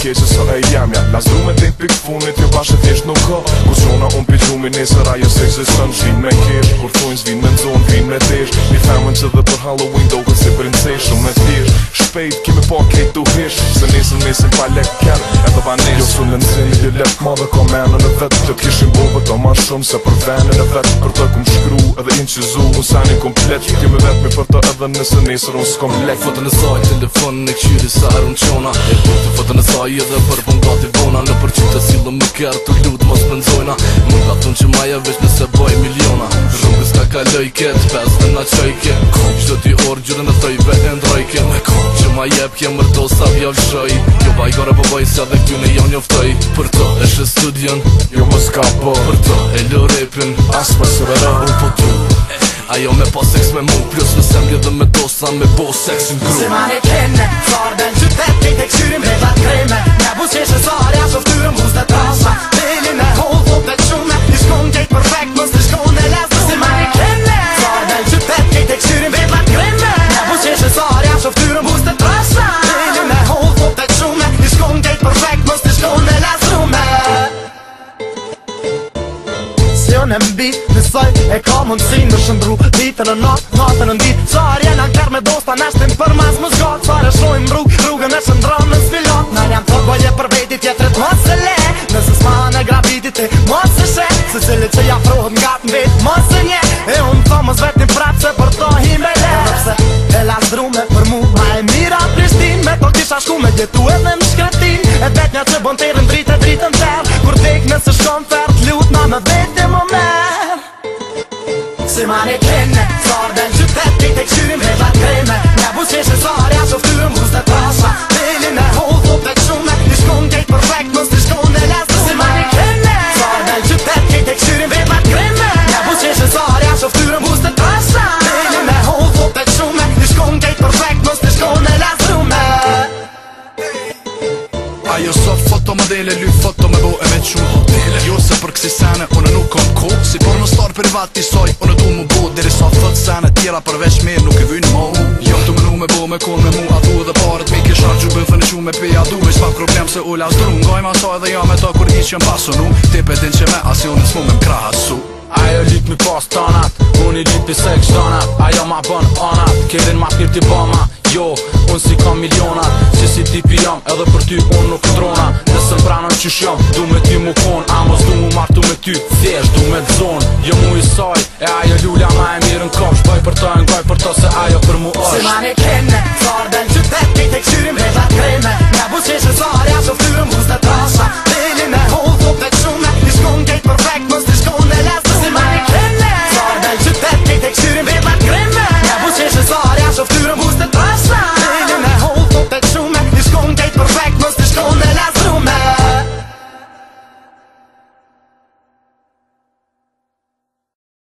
keqe sa e jamja. Las du me t'in pik funit, jo bashkë thjesht nuk ka. Kur qona unë pi gjumi nesër ajo s'existon. Vin me kesh, kur thujnë s'vin me nxon, vin me tesh. Një femën që dhe për Halloween do këtë si princesh. Shumë me tesh, shpejt kime pa kejt du hish. Se nesër mesin pa lek ken, edhe ba nesh. Jo su lëndzin, një lek ma dhe ka menën e vet. Që t'kishin bove të ma shumë se për venën e vet. Për të kum shkru edhe incizu, unë sani komplet. Kime vet me për të edhe nëse nesër unë s'kom lek. Fotën e saj, telefon në këqyri sa arun qona. E të fotën e saj edhe për pëngati bona. Në për qytë silëm më kërë të lutë mos pëndzojna. Më ka thunë që maja veç nëse bëj miliona. Rrugës ka kaloj ket, pes dhe na qoj ket. Qdo t'i orë gjurën e thëjve e ndroj ket. Me kom që ma jep kje mërdo sa vjavë shoj. Jo baj gore po bëj se dhe këtune jo njoftoj. Për to e shë studion, jo më s'ka bo. Për to e lë repin, as më së vera. Unë po tu ajo me pa seks me mu, plus në semlje dhe me dosa me bo seksin gru. Se ma ne kenne, sarden qytet kejt e këshyrim vetat kreme. Ne busqeshe sarja shoftyrën buz dhe trasa. Delin e hol, hop dhe qume, i shkon kejt perfekt, mës të shkon e lezu. Se ma ne kenne, sarden qytet kejt e këshyrim vetat kreme. Ne busqeshe sarja shoftyrën buz dhe trasa. Delin e hol, hop dhe qume, i shkon kejt perfekt, mës të shkon e lezu me. Në mbi, nësoj e ka mundësi në shëndru. Ditën e natë, natën e ndit. Sar jena kërë me dosta neshtin për mas më zgat. Sar e shrojmë rrugën e shëndron në sfilat. Nën jam të goje për veti tjetrit mos se le. Nëse s'ma në gravitit e mos se she. Se cili që jafrohet nga të mbet mos se nje. E unë thomës vetin prap se për to hi me le. Edhe pse e lasdrume për mu ma e mira Prishtin. Me to kisha shku me jetu edhe në shkretin. E vetnja që bon tërën dritën ter. Kur tek nëse shkon fert lut ma me vete më mer. Se ma ne kenne, sarden qytet kejt e këshyrim vetat kreme. Ne busqeshe sarja shoftyrën buz dhe trasa. Delin e hol, hop dhe qume, i shkon kejt perfekt, mës t'i shkon e lezu. Se ma ne kenne, sarden qytet kejt e këshyrim vetat kreme. Ne busqeshe sarja shoftyrën buz dhe trasa. Delin e hol, hop dhe qume, i shkon kejt perfekt, mës t'i shkon e lezu me. Ajo sot fotomodele, ly foto me bo e me qumë hotele. Jo se për kësi sene, unë nuk kom ko. Si por në star privat i soj, unë du mu bo. Deri sa thot sene tjera përveç mirë nuk e vynë mo. Jo të mënu me bo me kon me mu, a du dhe parët mi kisha gjubën fënë që me pi a du. Me s'pa problem se ulla s'dru, ngoj ma saj dhe ja me ta kur i që m'pasonu. Ti petin që me asionin s'mu me m'krahasu. Ajo lit mi pas tanat, unë i lit pi seks tanat. Ajo ma bën anat, kedin ma pirti bama. Jo, unë si kam milionat, që si tipi jam, edhe për ty unë nuk drona. Nëse m'pranon qysh jam, du me ty mu kon. Amos du mu martu me ty, thjesht du me t'zon. Jo mu i saj, e ajo lulja ma e mirë n'kopsh. Bëj për të ngoj për to se ajo për mu është. Se ma ne kenne, sarden qytet kejt e këshyrim vetat kreme. Ne busqeshe sarja shoftyrën buz dhe tra.